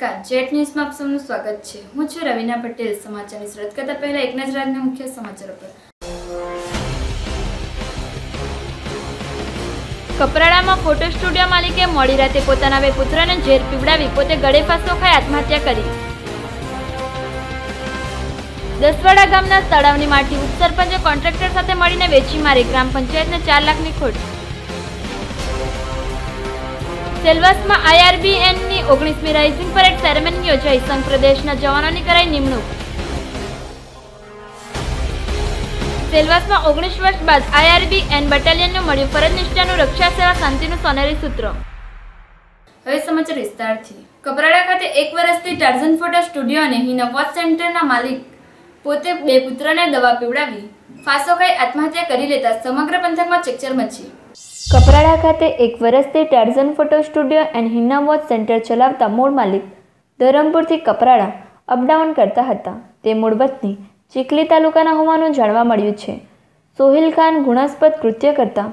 નમસ્કાર, જેટ ન્યૂઝમાં આપ સૌનું સ્વાગત છે। હું છું રવિના પટેલ। સમાચારની શરૂઆત કરતા પહેલા એક નજર આજના મુખ્ય સમાચારો પર। કપરાડામાં ફોટો સ્ટુડિયો માલિકે મોડી રાતે પોતાના બે પુત્રને ઝેર પીવડાવી પોતે ગળે ફાંસો ખાઈ આત્મહત્યા કરી। દસવાડા ગામના તળાવની માટી ઉપસરપંચે કોન્ટ્રાક્ટર સાથે મળીને વેચી મારી, ગ્રામ પંચાયતને 4 લાખની ખોટ। સેલવાસમાં IRBNની 19મી રાઇઝિંગ પરેડ સેરેમની યોજાઈ, સંઘ પ્રદેશના જવાનોની કરાઈ નિમણૂક। સેલવાસમાં 19 વર્ષ બાદ IRBN બટાલિયનનું મળ્યું ફરજ નિષ્ઠાનું રક્ષા સેવા શાંતિનું સોનેરી સૂત્ર। હવે સમાચાર વિસ્તારથી। કપરાડા ખાતે 1 વર્ષથી ટાર્ઝન ફોટો સ્ટુડિયો અને હિના વોચ સેન્ટરના માલિક પોતે બે પુત્રને દવા પીવડાવી ફાંસો ખાઈ આત્મહત્યા કરી લેતા સમગ્ર પંથકમાં ચકચાર મચી। કપરાડા ખાતે 1 વર્ષથી Tarzan photo studio and Hina watch centre ચલાવતા મૂળ માલિક ધરમપુરથી કપરાડા અપડાઉન કરતા હતા। તે મૂળ વતની ચીખલી તાલુકાના હોવાનું જાણવા મળ્યું છે। સોહિલ ખાન ગુનાસ્પદ કૃત્ય કરતા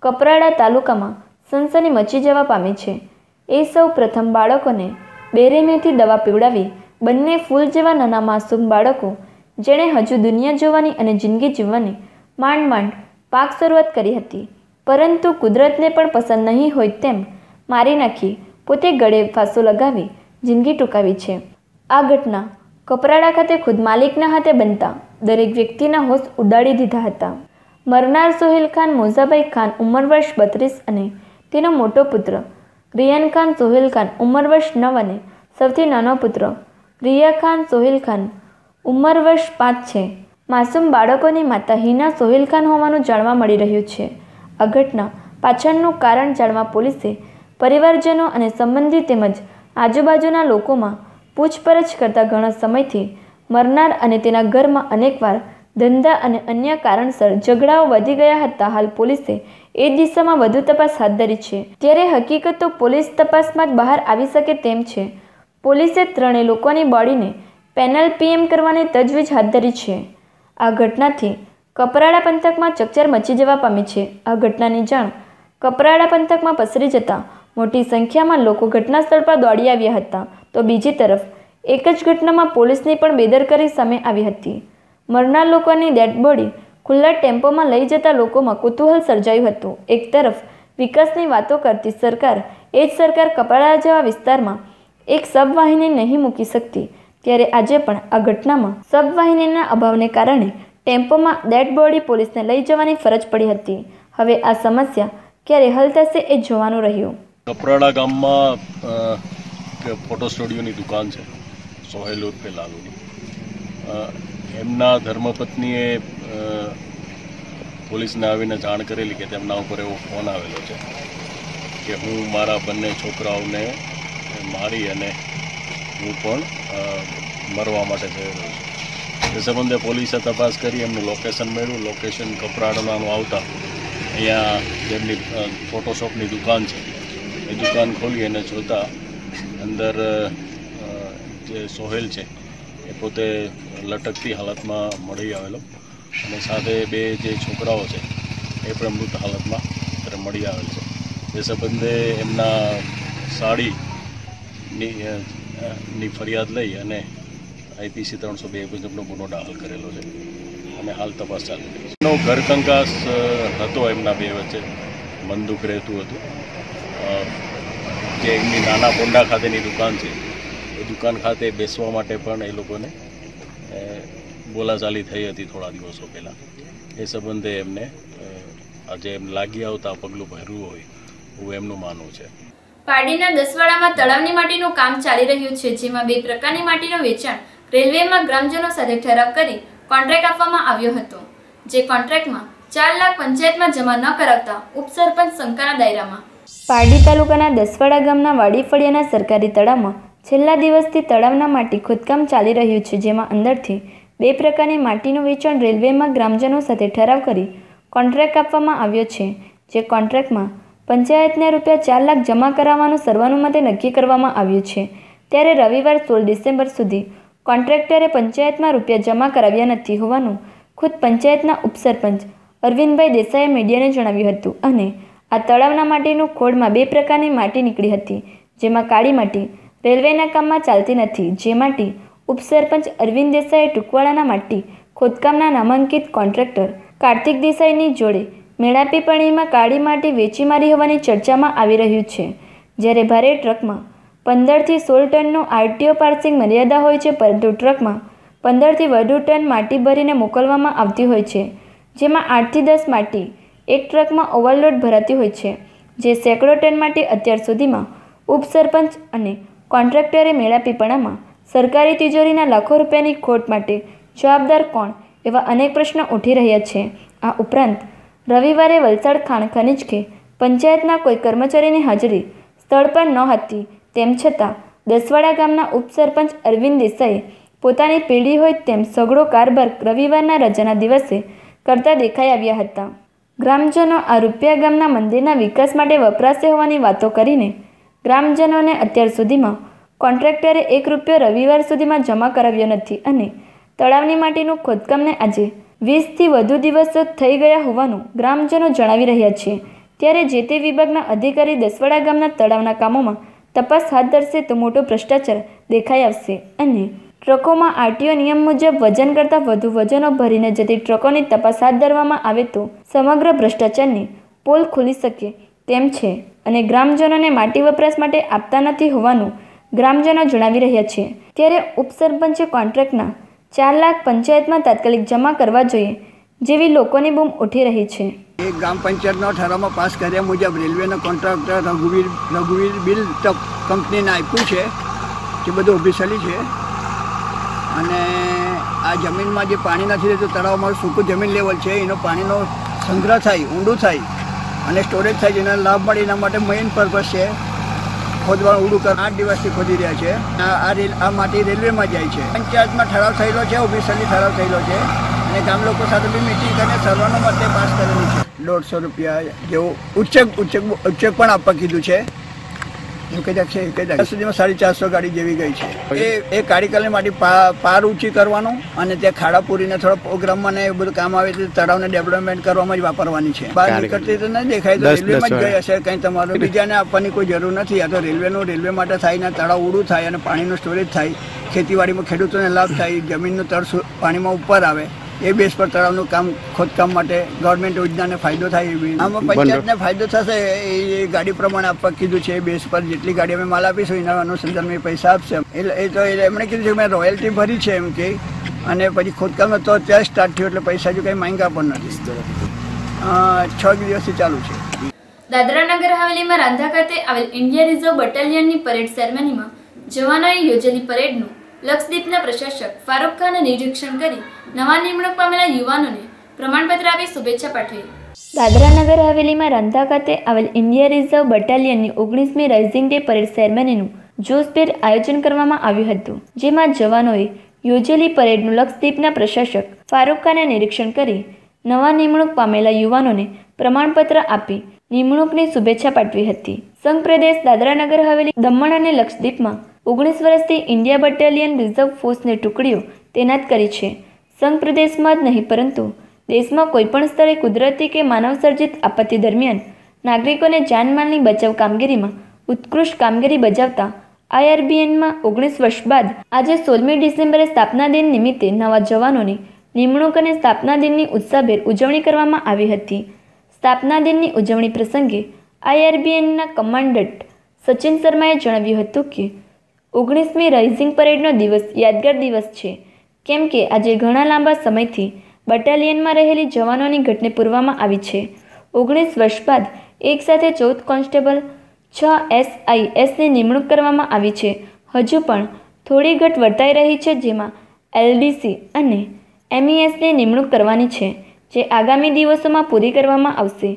કપરાડા તાલુકામાં સનસની મચી જવા પામી છે। એ સૌ પ્રથમ બાળકોને બેરેમીથી દવા પીવડાવી બંને ફૂલ જેવા નાના માસૂમ બાળકો જેણે હજુ દુનિયા જોવાની અને જિંદગી જીવવાની માંડ માંડ પાક શરૂઆત કરી હતી, પરંતુ કુદરતને પણ પસંદ નહીં હોય તેમ મારી નાખી પોતે ગળે ફાંસો લગાવી જિંદગી ટૂંકાવી છે। આ ઘટના કપરાડા ખાતે ખુદ માલિકના હાથે બનતા દરેક વ્યક્તિના હોશ ઉડાડી દીધા હતા। મરનાર સોહિલ ખાન મોઝાભાઈ ખાન ઉંમર વર્ષ 32 અને તેનો મોટો પુત્ર રિયાન ખાન સોહિલ ખાન ઉંમર વર્ષ 9 અને સૌથી નાનો પુત્ર રિયા ખાન સોહિલ ખાન ઉંમર વર્ષ 5 છે। માસૂમ બાળકોની માતા હિના સોહિલ ખાન હોવાનું જાણવા મળી રહ્યું છે। આ ઘટના પાછળનું કારણ જાણવા પોલીસે પરિવારજનો અને સંબંધી તેમજ આજુબાજુના લોકોમાં પૂછપરછ કરતા ઘણા સમયથી મરનાર અને તેના ઘરમાં અનેકવાર ધંધા અને અન્ય કારણસર ઝઘડાઓ વધી ગયા હતા। હાલ પોલીસે એ દિશામાં વધુ તપાસ હાથ ધરી છે, ત્યારે હકીકતો પોલીસ તપાસમાં જ બહાર આવી શકે તેમ છે। પોલીસે ત્રણેય લોકોની બોડીને પેનલ PM કરવાની તજવીજ હાથ ધરી છે। આ ઘટનાથી કપરાડા પંથકમાં ચકચાર મચી જવા પામી છે। આ ઘટનાની જાણ કપરાડા પંથકમાં પસરી જતા મોટી સંખ્યામાં લોકો ઘટના સ્થળ પર દોડી આવ્યા હતા, તો બીજી તરફ એક જ ઘટનામાં પોલીસની પણ બેદરકારી સામે આવી હતી। મરનાર લોકોની ડેડ બોડી ખુલ્લા ટેમ્પોમાં લઈ જતા લોકોમાં કુતૂહલ સર્જાયું હતું। એક તરફ વિકાસની વાતો કરતી સરકાર, એ જ સરકાર કપરાડા જેવા વિસ્તારમાં એક સબવાહિની નહીં મૂકી શકતી, ત્યારે આજે પણ આ ઘટનામાં સબવાહિનીના અભાવને કારણે ટેમ્પોમાં ડેડ બોડી પોલીસને લઈ જવાની ફરજ પડી હતી। હવે આ સમસ્યા ક્યારે હલ થશે એ જોવાનું રહ્યું। કપરાડા ગામમાં ફોટો સ્ટુડિયોની દુકાન છે, સોહેલ ઉર્ફે લાલુની। એમના ધર્મપત્નીએ પોલીસને આવીને જાણ કરેલી કે તેમના ઉપર એવો ફોન આવેલો છે કે હું મારા બંને છોકરાઓને મારી અને હું પણ મરવા માટે જઈ રહ્યો છું। એ સંબંધે પોલીસે તપાસ કરી એમનું લોકેશન મેળવ્યું। લોકેશન કપરાડાનું આવતા અહીંયા જેમની ફોટોશોપની દુકાન છે એ દુકાન ખોલી અને જોતા અંદર જે સોહેલ છે એ પોતે લટકતી હાલતમાં મળી આવેલો અને સાથે બે જે છોકરાઓ છે એ પણ મૃત હાલતમાં અત્યારે મળી આવેલ છે। એ સંબંધે એમના સાડીની ફરિયાદ લઈ અને IPC 302 મુજબનો ગુનો દાખલ કરેલો છે અને હાલ તપાસ ચાલી રહી છે। એનો ઘર કંકાસ હતો એમના બે વચ્ચે, મન દુઃખ રહેતું હતું। જે એમની નાના પોંડા ખાતેની દુકાન છે એ દુકાન ખાતે બેસવા માટે પણ એ લોકોને બોલાચાલી થઈ હતી થોડા દિવસો પહેલાં। એ સંબંધે એમને આજે એમ લાગી આવતા પગલું ભરવું હોય એવું એમનું માનવું છે। પારડીના દસવાડામાં તળાવની માટીનું કામ ચાલી રહ્યું છે, જેમાં 2 પ્રકારની માટીનું વેચાણ રેલવેમાં ગ્રામજનો સાથે ઠરાવ કરી કોન્ટ્રાક્ટ આપવામાં આવ્યો હતો, જે કોન્ટ્રાક્ટમાં 4 લાખ પંચાયતમાં જમા ન કરાવતા ઉપસરપંચ શંકાના દાયરામાં। પારડી તાલુકાના દસવાડા ગામના વાડી ફળિયાના સરકારી તળાવમાં છેલ્લા દિવસથી તળાવના માટી ખોદકામ ચાલી રહ્યું છે, જેમાં અંદરથી 2 પ્રકારની માટીનું વેચાણ રેલવેમાં ગ્રામજનો સાથે ઠરાવ કરી કોન્ટ્રાક્ટ આપવામાં આવ્યો છે, જે કોન્ટ્રાક્ટમાં પંચાયતને રૂપિયા 4 લાખ જમા કરાવવાનું સર્વાનુમતે નક્કી કરવામાં આવ્યું છે। ત્યારે રવિવાર 16 ડિસેમ્બર સુધી કોન્ટ્રાક્ટરે પંચાયતમાં રૂપિયા જમા કરાવ્યા નથી હોવાનું ખુદ પંચાયતના ઉપસરપંચ અરવિંદભાઈ દેસાઈએ મીડિયાને જણાવ્યું હતું। અને આ તળાવના માટીનું ખોળમાં 2 પ્રકારની માટી નીકળી હતી, જેમાં કાળી માટી રેલવેના કામમાં ચાલતી નથી, જે માટે ઉપસરપંચ અરવિંદ દેસાઈએ ટૂંકવાડાના માટી ખોદકામના નામાંકિત કોન્ટ્રાક્ટર કાર્તિક દેસાઈની જોડે મેળાપીપણીમાં કાળી માટી વેચી મારી હોવાની ચર્ચામાં આવી રહ્યું છે. જ્યારે ભારે ટ્રકમાં 15થી 16 ટનનો આરટીઓ પાસિંગ મર્યાદા હોય છે, પરંતુ ટ્રકમાં 15થી વધુ ટન માટી ભરીને મોકલવામાં આવતી હોય છે, જેમાં 8થી 10 માટી એક ટ્રકમાં ઓવરલોડ ભરાતી હોય છે, જે સેંકડો ટન માટી અત્યાર સુધીમાં ઉપસરપંચ અને કોન્ટ્રાક્ટરે મેળાપીપળામાં સરકારી તિજોરીના લાખો રૂપિયાની ખોટ માટે જવાબદાર કોણ, એવા અનેક પ્રશ્નો ઉઠી રહ્યા છે. આ ઉપરાંત રવિવારે વલસાડ ખાણ ખનીજ કે પંચાયતના કોઈ કર્મચારીની હાજરી સ્થળ પર ન હતી, તેમ છતાં દસવાડા ગામના ઉપસરપંચ અરવિંદ દેસાઈએ પોતાની પેઢી હોય તેમ સઘળો કારભાર રવિવારના રજાના દિવસે કરતા દેખાઈ આવ્યા હતા. ગ્રામજનો આ રૂપિયા ગામના મંદિરના વિકાસ માટે વપરાશે હોવાની વાતો કરીને ગ્રામજનોને અત્યાર સુધીમાં કોન્ટ્રાક્ટરે ₹1 રવિવાર સુધીમાં જમા કરાવ્યો નથી અને તળાવની માટીનું ખોદકામને આજે 20થી વધુ દિવસો થઈ ગયા હોવાનું ગ્રામજનો જણાવી રહ્યા છે. ત્યારે જે તે વિભાગના અધિકારી દસવાડા ગામના તળાવના કામોમાં તપાસ હાથ ધરશે તો મોટો ભ્રષ્ટાચાર દેખાઈ આવશે અને ટ્રકોમાં આરટીઓ નિયમ મુજબ વજન કરતાં વધુ વજનો ભરીને જતી ટ્રકોની તપાસ હાથ ધરવામાં આવે તો સમગ્ર ભ્રષ્ટાચારની પોલ ખુલી શકે તેમ છે અને ગ્રામજનોને માટી વપરાશ માટે આપતા નથી હોવાનું ગ્રામજનો જણાવી રહ્યા છે. ત્યારે ઉપસરપંચે કોન્ટ્રાક્ટના 4 લાખ પંચાયતમાં તાત્કાલિક જમા કરવા જોઈએ જેવી લોકોની બૂમ ઉઠી રહી છે. ગ્રામ પંચાયતનો ઠરાવમાં પાસ કર્યા મુજબ રેલવેનો કોન્ટ્રાક્ટર રઘુવીર બિલ કંપનીને આપ્યું છે, જે બધું ઓફિશિયલી છે. અને આ જમીનમાં જે પાણી નથી રહેતું, તળાવમાં સૂકું જમીન લેવલ છે, એનો પાણીનો સંગ્રહ થાય, ઊંડું થાય અને સ્ટોરેજ થાય, જેના લાભ મળે એના માટે મેઇન પર્પઝ છે ખોદવાનું ઊંડું કર. 8 દિવસથી ખોદી રહ્યા છે. આ માટી રેલવેમાં જાય છે. પંચાયતમાં ઠરાવ થયેલો છે, ઓફિશિયલી ઠરાવ થયેલો છે અને ગામ લોકો સાથે બી મિટિંગ કરીને સર્વાનો માટે પાસ કરેલી છે. ₹150 જેવું ઉચ્ચક પણ આપવા કીધું છે. સુધીમાં 450 ગાડી જેવી ગઈ છે. એ કારીકરની માટી પાર ઊંચી કરવાનું અને ત્યાં ખાડા પૂરીને થોડો પ્રોગ્રામમાં ને એ બધું કામ આવે છે, તળાવને ડેવલપમેન્ટ કરવામાં જ વાપરવાની છે. બહાર નીકળતી તો નહીં દેખાય તો રેલવેમાં જ ગઈ હશે. કંઈ તમારું બીજાને આપવાની કોઈ જરૂર નથી. આ તો રેલવે માટે થાય ને તળાવ ઊંડું થાય અને પાણીનું સ્ટોરેજ થાય, ખેતીવાડીમાં ખેડૂતોને લાભ થાય, જમીનનું તળ પાણીમાં ઉપર આવે, એ બેસ પર તળાવનું કામ ખોદકામ માટે ગવર્મેન્ટ યોજનાને ફાયદો થાય. એવી આમાં પંચાયતને ફાયદો થશે એ ગાડી પ્રમાણે આપવા કીધું છે. એ બેસ પર જેટલી ગાડી અમે માલ આપીશું એના અનુસંધાનમાં પૈસા આપશે. એ તો એમણે કીધું છે મેં રોયલ્ટી ભરી છે એમ કે, અને પછી ખોદકામ તો અત્યારે સ્ટાર્ટ થયું એટલે પૈસા જો કંઈ માંગ્યા પણ નથી. 6 દિવસથી ચાલુ છે. દાદરા નગર હવેલીમાં રાંધા ખાતે આવેલ ઇન્ડિયા રિઝર્વ બટાલિયનની પરેડ સેરેમનીમાં જવાનોએ યોજેલી પરેડનું લક્ષદ્વીપના પ્રશાસક ફારૂક ખાને નિરીક્ષણ કરી નવા નિમણૂક પામેલા યુવાનોને પ્રમાણપત્ર આપી શુભેચ્છા પાઠવી. દાદરા નગર હવેલીમાં રાંધા ખાતે આવેલ ઇન્ડિયા રિઝર્વ બટાલિયનની 19મી રાઇઝિંગ ડે પરેડ સેરેમનીનું જોશભેર આયોજન કરવામાં આવ્યું હતું, જેમાં જવાનોએ યોજેલી પરેડનું લક્ષદ્વીપના પ્રશાસક ફારૂક ખાને નિરીક્ષણ કરી નવા નિમણૂક પામેલા યુવાનોને પ્રમાણપત્ર આપી નિમણૂકની શુભેચ્છા પાઠવી હતી. સંઘ પ્રદેશ દાદરા નગર હવેલી, દમણ અને લક્ષદ્વીપમાં 19 વર્ષથી ઇન્ડિયા બટાલિયન રિઝર્વ ફોર્સની ટુકડીઓ તૈનાત કરી છે. સંઘ પ્રદેશમાં જ નહીં પરંતુ દેશમાં કોઈપણ સ્થળે કુદરતી કે માનવસર્જિત આપત્તિ દરમિયાન નાગરિકોને જાનમાલની બચાવ કામગીરીમાં ઉત્કૃષ્ટ કામગીરી બજાવતા IRBNમાં 19 વર્ષ બાદ આજે 16મી ડિસેમ્બરે સ્થાપના દિન નિમિત્તે નવા જવાનોની નિમણૂક અને સ્થાપના દિનની ઉત્સાહભેર ઉજવણી કરવામાં આવી હતી. સ્થાપના દિનની ઉજવણી પ્રસંગે IRBNના કમાન્ડન્ટ સચિન શર્માએ જણાવ્યું હતું કે 19મી રાઇઝિંગ પરેડનો દિવસ યાદગાર દિવસ છે, કેમ કે આજે ઘણા લાંબા સમયથી બટાલિયનમાં રહેલી જવાનોની ઘટને પૂરવામાં આવી છે. 19 વર્ષ બાદ એકસાથે 14 કોન્સ્ટેબલ, 6 SISની નિમણૂક કરવામાં આવી છે. હજુ પણ થોડી ઘટ વર્તાઈ રહી છે, જેમાં LDC અને MESની નિમણૂક કરવાની છે, જે આગામી દિવસોમાં પૂરી કરવામાં આવશે.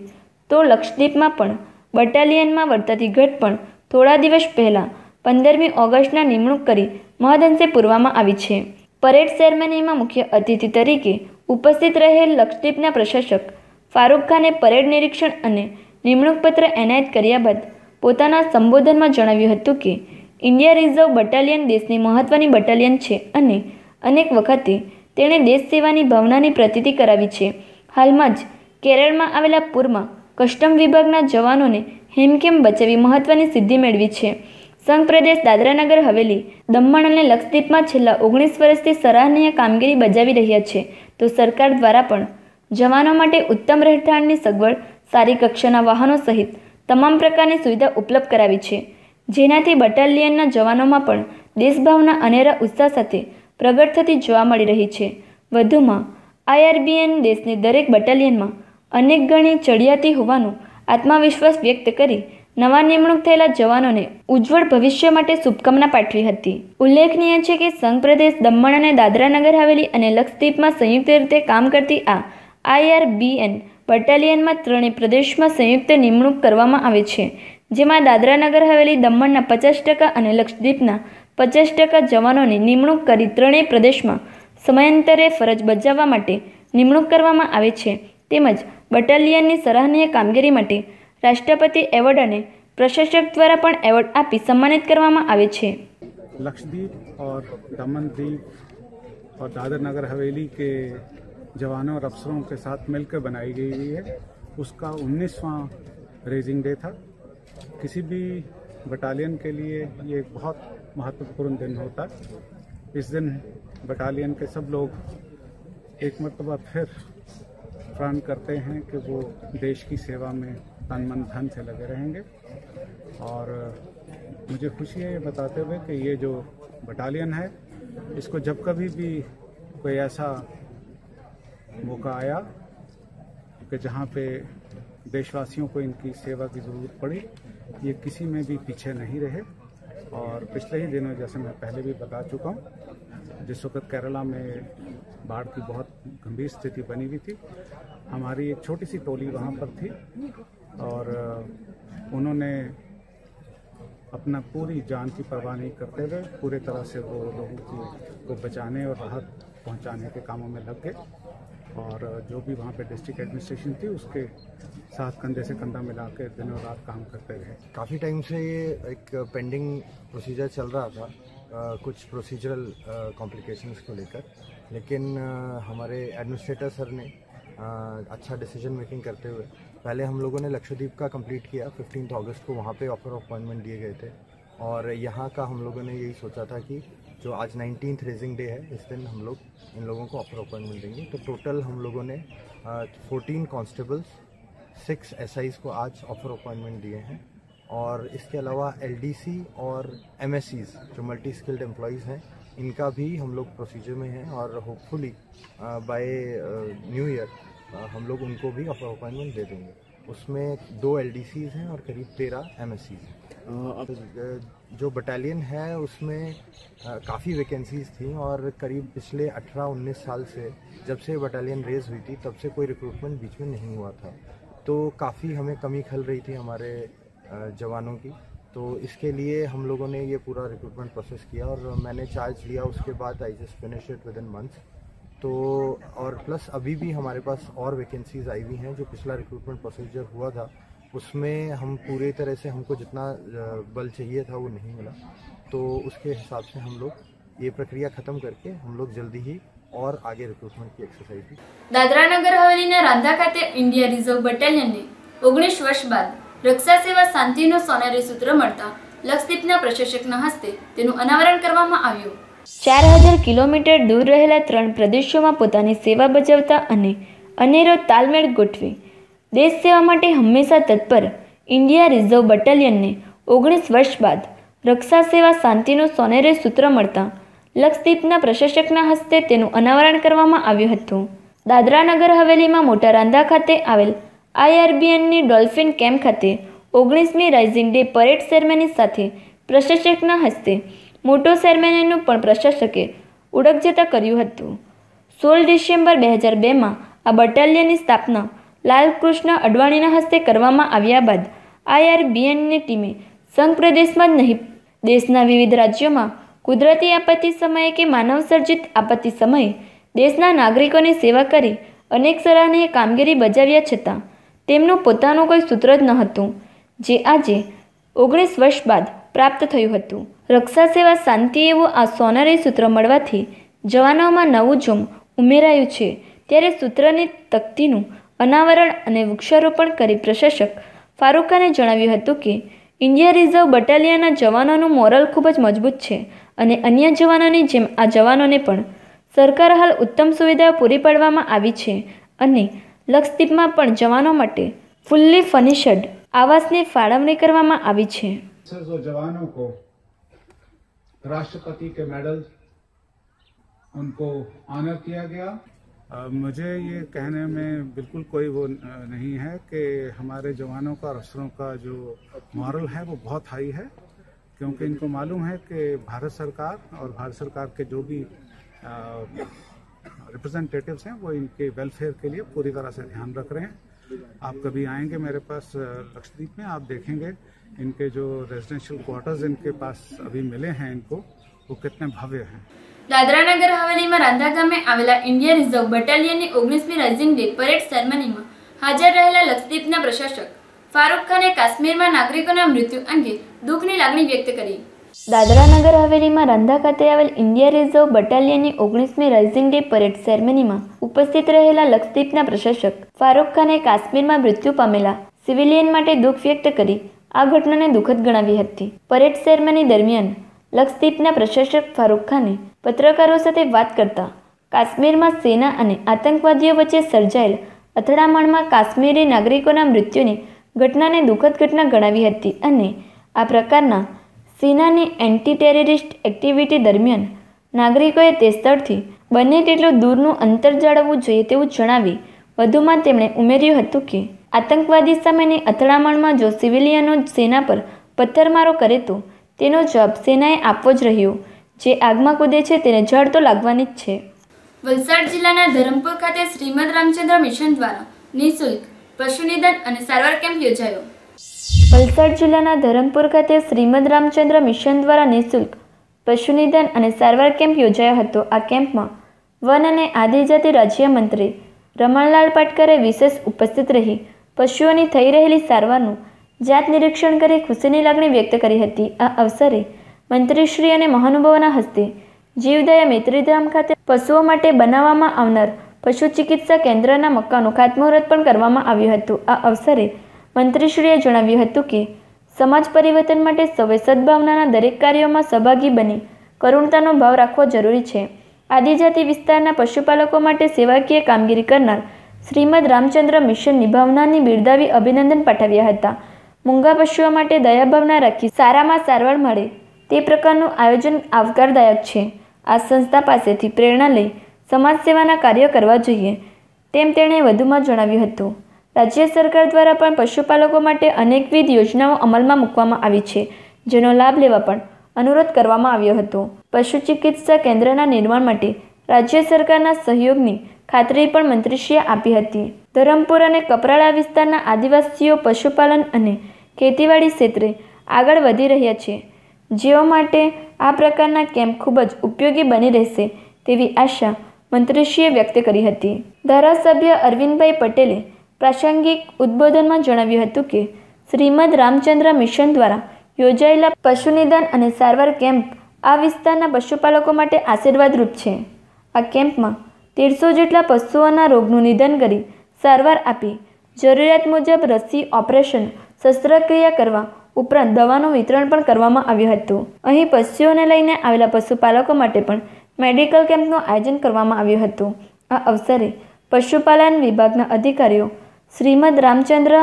તો લક્ષદ્વીપમાં પણ બટાલિયનમાં વર્તાતી ઘટ પણ થોડા દિવસ પહેલાં 15મી ઓગસ્ટના નિમણૂક કરી મહદઅંશે પૂરવામાં આવી છે. પરેડ સેરેમનીમાં મુખ્ય અતિથિ તરીકે ઉપસ્થિત રહેલ લક્ષદ્વીપના પ્રશાસક ફારૂક ખાને પરેડ નિરીક્ષણ અને નિમણૂક પત્ર એનાયત કર્યા બાદ પોતાના સંબોધનમાં જણાવ્યું હતું કે ઇન્ડિયા રિઝર્વ બટાલિયન દેશની મહત્ત્વની બટાલિયન છે અને અનેક વખતે તેણે દેશ સેવાની ભાવનાની પ્રતીતિ કરાવી છે. હાલમાં જ કેરળમાં આવેલા પૂરમાં કસ્ટમ વિભાગના જવાનોને હેમખેમ બચાવી મહત્ત્વની સિદ્ધિ મેળવી છે. સંઘ પ્રદેશ દાદરાનગર હવેલી, દમણ અને લક્ષદ્વીપમાં છેલ્લા 19 વર્ષથી સરાહનીય કામગીરી બજાવી રહ્યા છે, તો સરકાર દ્વારા પણ જવાનો માટે ઉત્તમ રહેઠાણની સગવડ, સારી કક્ષાના વાહનો સહિત તમામ પ્રકારની સુવિધા ઉપલબ્ધ કરાવી છે, જેનાથી બટાલિયનના જવાનોમાં પણ દેશભાવના અનેરા ઉત્સાહ સાથે પ્રગટ થતી જોવા મળી રહી છે. વધુમાં IRBN દેશની દરેક બટાલિયનમાં અનેક ગણી ચડિયાતી હોવાનું આત્મવિશ્વાસ વ્યક્ત કરી નવા નિમણૂક થયેલા જવાનોને ઉજ્જવળ ભવિષ્ય માટે શુભકામના પાઠવી હતી. ઉલ્લેખનીય છે કે સંઘ પ્રદેશ દમણ અને દાદરાનગર હવેલી અને લક્ષદ્વીપમાં સંયુક્ત રીતે કામ કરતી આ IRBN બટાલિયનમાં ત્રણેય પ્રદેશમાં સંયુક્ત નિમણૂક કરવામાં આવે છે, જેમાં દાદરાનગર હવેલી દમણના 50% અને લક્ષદ્વીપના 50% જવાનોની નિમણૂક કરી ત્રણેય પ્રદેશમાં સમયાંતરે ફરજ બજાવવા માટે નિમણૂક કરવામાં આવે છે. તેમજ બટાલિયનની સરાહનીય કામગીરી માટે રાષ્ટ્રપતિ એવોર્ડ અને પ્રશાસક દ્વારા પણ એવોર્ડ આપી સન્માનિત કરવામાં આવે છે. लक्षद्वीप और दमन द्वीप और दादर नगर हवेली के जवानों और अफसरों के साथ मिलकर बनाई गई हुई है. उसका 19वां रेजिंग डे था. किसी भी बटालियन के लिए ये एक बहुत महत्वपूर्ण दिन होता है. इस दिन बटालियन के सब लोग एक मरतबा फिर प्रण करते हैं कि वो देश की सेवा में तन मन धन से लगे रहेंगे. और मुझे खुशी है ये बताते हुए कि ये जो बटालियन है, इसको जब कभी भी कोई ऐसा मौका आया कि जहाँ पे देशवासियों को इनकी सेवा की ज़रूरत पड़ी, ये किसी में भी पीछे नहीं रहे. और पिछले ही दिनों, जैसे मैं पहले भी बता चुका हूँ, जिस वक्त केरला में बाढ़ की बहुत गंभीर स्थिति बनी हुई थी, हमारी एक छोटी सी टोली वहाँ पर थी और उन्होंने अपना पूरी जान की परवाह नहीं करते हुए पूरे तरह से वो लोगों को बचाने और राहत पहुँचाने के कामों में लग गए. और जो भी वहाँ पे डिस्ट्रिक्ट एडमिनिस्ट्रेशन थी, उसके साथ कंधे से कंधा मिला के दिनों रात काम करते रहे. काफ़ी टाइम से ये एक पेंडिंग प्रोसीजर चल रहा था, कुछ प्रोसीजरल कॉम्प्लिकेशंस को लेकर, लेकिन हमारे एडमिनिस्ट्रेटर सर ने अच्छा डिसीजन मेकिंग करते हुए पहले हम लोगों ने लक्षद्वीप का कंप्लीट किया. 15 अगस्त को वहाँ पे ऑफर ऑफ अपॉइंटमेंट दिए गए थे और यहाँ का हम लोगों ने यही सोचा था कि जो आज 19th रेजिंग डे है, इस दिन हम लोग इन लोगों को ऑफर अपॉइंटमेंट देंगे. तो टोटल हम लोगों ने 14 कांस्टेबल्स, 6 SIs को आज ऑफर अपॉइंटमेंट दिए हैं. और इसके अलावा LDC और MSCs जो मल्टी स्किल्ड एम्प्लॉयज़ हैं, इनका भी हम लोग प्रोसीजर में हैं और होपफुली बाय न्यू ईयर हम लोग उनको भी ऑफर अपॉइंटमेंट दे देंगे. उसमें 2 LDCs हैं और करीब 13 MSCs हैं. जो बटालियन है उसमें काफ़ी वैकेंसीज़ थी और करीब पिछले 18-19 साल से, जब से बटालियन रेज हुई थी, तब से कोई रिक्रूटमेंट बीच में नहीं हुआ था. तो काफ़ी हमें कमी खल रही थी हमारे जवानों की. तो इसके लिए हम लोगों ने ये पूरा रिक्रूटमेंट प्रोसेस किया और मैंने चार्ज लिया. उसके बाद I just finish it with in months. तो और प्लस अभी भी हमारे पास और वैकेंसीज़ आई हुई हैं. जो पिछला रिक्रूटमेंट प्रोसीजर हुआ था, उसमें हम पूरे तरह से, हमको जितना बल चाहिए था वो नहीं मिला. तो उसके हिसाब से हम लोग ये प्रक्रिया ख़त्म करके हम लोग जल्दी ही और आगे रिक्रूटमेंट की एक्सरसाइज भी. દાદરાનગર હવેલીના રાંધા ખાતે ઇન્ડિયા રિઝર્વ બટાલિયનને 19 વર્ષ બાદ રક્ષા સેવા શાંતિનું સોનેરી સૂત્ર મળતા લક્ષદ્વીપના પ્રશાસકના હસ્તે તેનું અનાવરણ કરવામાં આવ્યું. 4000 કિલોમીટર દૂર રહેલા 3 પ્રદેશોમાં પોતાની સેવા બજાવતા અને અનેરો તાલમેળ ગોઠવી દેશ સેવા માટે હંમેશા તત્પર ઇન્ડિયા રિઝર્વ બટાલિયનને 19 વર્ષ બાદ રક્ષા સેવા શાંતિનું સોનેરી સૂત્ર મળતા લક્ષદ્વીપના પ્રશાસકના હસ્તે તેનું અનાવરણ કરવામાં આવ્યું હતું. દાદરાનગર હવેલીમાં મોટા રાંધા ખાતે આવેલ IRBNની ડોલ્ફિન કેમ્પ ખાતે 19મી રાઇઝિંગ ડે પરેડ સેરેમની સાથે પ્રશાસકના હસ્તે મોટો સેરેમનીનું પણ પ્રશાસકે ઉડકજતા કર્યું હતું. 16 ડિસેમ્બર 2002માં આ બટાલિયનની સ્થાપના લાલકૃષ્ણ અડવાણીના હસ્તે કરવામાં આવ્યા બાદ IRBNની ટીમે સંઘ પ્રદેશમાં જ નહીં, દેશના વિવિધ રાજ્યોમાં કુદરતી આપત્તિ સમયે કે માનવ સર્જિત આપત્તિ સમયે દેશના નાગરિકોની સેવા કરી અનેક સરાહનીય કામગીરી બજાવ્યા છતાં તેમનું પોતાનું કોઈ સૂત્ર જ ન હતું, જે આજે 19 વર્ષ બાદ પ્રાપ્ત થયું હતું. રક્ષા સેવા શાંતિ એવું આ સોનેરી સૂત્ર મળવાથી જવાનોમાં નવું જોમ ઉમેરાયું છે. ત્યારે સૂત્રની તકતીનું અનાવરણ અને વૃક્ષારોપણ કરી પ્રશાસક ફારૂક ખાને જણાવ્યું હતું કે ઇન્ડિયા રિઝર્વ બટાલિયનના જવાનોનું મોરલ ખૂબ જ મજબૂત છે અને અન્ય જવાનોની જેમ આ જવાનોને પણ સરકાર હાલ ઉત્તમ સુવિધાઓ પૂરી પાડવામાં આવી છે અને લક્ષદ્વીપમાં પણ જવાનો માટે ફુલ્લી ફર્નિશ્ડ આવાસની ફાળવણી કરવામાં આવી છે। जवानों को राष्ट्रपति के मेडल उनको ऑनर किया गया। मुझे ये कहने में बिल्कुल कोई वो नहीं है कि हमारे जवानों का और अफसरों का जो मॉरल है वो बहुत हाई है, क्योंकि इनको मालूम है कि भारत सरकार और भारत सरकार के जो भी रिप्रेजेंटेटिव्स हैं वो इनके वेलफेयर के लिए पूरी तरह से ध्यान रख रहे हैं। आप कभी आएंगे मेरे पास लक्षद्वीप में, आप देखेंगे इनके जो रेजिडेंशियल क्वार्टर्स इनके पास अभी मिले हैं इनको, वो कितने भव्य हैं। દાદરા નગર હવેલીમાં રાંધા ગામે આવેલા ઇન્ડિયા રિઝર્વ બટાલિયનની 19મી રાઇઝિંગ ડે પરેડ સેરેમનીમાં હાજર રહેલા લક્ષદ્વીપના પ્રશાસક ફારૂક ખાને કાશ્મીરમાં નાગરિકોના મૃત્યુ અંગે દુઃખની લાગણી વ્યક્ત કરી। દાદરા નગર હવેલીમાં રાંધા ખાતે આવેલ ઇન્ડિયા રિઝર્વ બટાલિયનની 19મી રાઇઝિંગ ડે પરેડ સેરેમનીમાં ઉપસ્થિત રહેલા લક્ષદ્વીપના પ્રશાસક ફારૂક ખાને કાશ્મીરમાં મૃત્યુ પામેલા સિવિલિયન માટે દુઃખ વ્યક્ત કરી આ ઘટનાને દુઃખદ ગણાવી હતી। પરેડ સેરેમની દરમિયાન લક્ષદ્વીપના પ્રશાસક ફારૂક ખાને પત્રકારો સાથે વાત કરતા કાશ્મીરમાં સેના અને આતંકવાદીઓ વચ્ચે સર્જાયેલ અથડામણમાં કાશ્મીરી નાગરિકોના મૃત્યુની ઘટનાને દુઃખદ ઘટના ગણાવી હતી અને આ પ્રકારના સેનાની એન્ટી ટેરરિસ્ટ એક્ટિવિટી દરમિયાન નાગરિકોએ તે સ્થળથી બને તેટલું દૂરનું અંતર જાળવવું જોઈએ તેવું જણાવી વધુમાં તેમણે ઉમેર્યું હતું કે આતંકવાદી સામેની અથડામણમાં જો સિવિલિયનો સેના પર પથ્થરમારો કરે તો તેનો જવાબ સેનાએ આપવો જ રહ્યો। જે આગમાં કૂદે છે તેને જળ તો લાગવાની જ છે। વલસાડ જિલ્લાના ધરમપુર ખાતે શ્રીમદ રામચંદ્ર મિશન દ્વારા નિઃશુલ્ક પશુનિદાન અને સારવાર કેમ્પ યોજાયો। વલસાડ જિલ્લાના ધરમપુર ખાતે શ્રીમદ રામચંદ્ર મિશન દ્વારા નિઃશુલ્ક પશુનિદાન અને સારવાર કેમ્પ યોજાયો હતો। આ કેમ્પમાં વન અને આદિજાતિ રાજ્યમંત્રી રમણલાલ પાટકરે વિશેષ ઉપસ્થિત રહી પશુઓની થઈ રહેલી સારવારનું જાત નિરીક્ષણ કરી ખુશીની લાગણી વ્યક્ત કરી હતી। આ અવસરે મંત્રીશ્રી અને મહાનુભાવોના હસ્તે જીવદયા મૈત્રીધામ ખાતે પશુઓ માટે બનાવવામાં આવનાર પશુ ચિકિત્સા કેન્દ્રના મકાનનું ખાતમુહૂર્ત પણ કરવામાં આવ્યું હતું। આ અવસરે મંત્રીશ્રીએ જણાવ્યું હતું કે સમાજ પરિવર્તન માટે સૌએ સદભાવનાના દરેક કાર્યોમાં સહભાગી બની કરુણતાનો ભાવ રાખવો જરૂરી છે। આદિજાતિ વિસ્તારના પશુપાલકો માટે સેવાકીય કામગીરી કરનાર શ્રીમદ રામચંદ્ર મિશન નિભાવનારની બિરદાવી અભિનંદન પાઠવ્યા હતા। મૂંગા પશુઓ માટે દયાભાવના રાખી સારામાં સારવાર મળે તે પ્રકારનું આયોજન આવકારદાયક છે। આ સંસ્થા પાસેથી પ્રેરણા લઈ સમાજ સેવાના કાર્યો કરવા જોઈએ તેમ તેણે વધુમાં જણાવ્યું હતું। રાજ્ય સરકાર દ્વારા પણ પશુપાલકો માટે અનેકવિધ યોજનાઓ અમલમાં મૂકવામાં આવી છે, જેનો લાભ લેવા પણ અનુરોધ કરવામાં આવ્યો હતો। પશુ ચિકિત્સા કેન્દ્રના નિર્માણ માટે રાજ્ય સરકારના સહયોગની ખાતરી પણ મંત્રીશ્રીએ આપી હતી। ધરમપુર અને કપરાડા વિસ્તારના આદિવાસીઓ પશુપાલન અને ખેતીવાડી ક્ષેત્રે આગળ વધી રહ્યા છે, જેઓ માટે આ પ્રકારના કેમ્પ ખૂબ જ ઉપયોગી બની રહેશે તેવી આશા મંત્રીશ્રીએ વ્યક્ત કરી હતી। ધારાસભ્ય અરવિંદભાઈ પટેલે પ્રાસંગિક ઉદ્બોધનમાં જણાવ્યું હતું કે શ્રીમદ રામચંદ્ર મિશન દ્વારા યોજાયેલા પશુનિદાન અને સારવાર કેમ્પ આ વિસ્તારના પશુપાલકો માટે આશીર્વાદરૂપ છે। આ કેમ્પમાં 1300 જેટલા પશુઓના રોગનું નિદાન કરી સારવાર આપી જરૂરિયાત મુજબ રસી, ઓપરેશન, શસ્ત્રક્રિયા કરવા ઉપરાંત દવાનું વિતરણ પણ કરવામાં આવ્યું હતું। અહીં પશુઓને લઈને આવેલા પશુપાલકો માટે પણ મેડિકલ કેમ્પનું આયોજન કરવામાં આવ્યું હતું। આ અવસરે પશુપાલન વિભાગના અધિકારીઓ શ્રીમદ રામચંદ્ર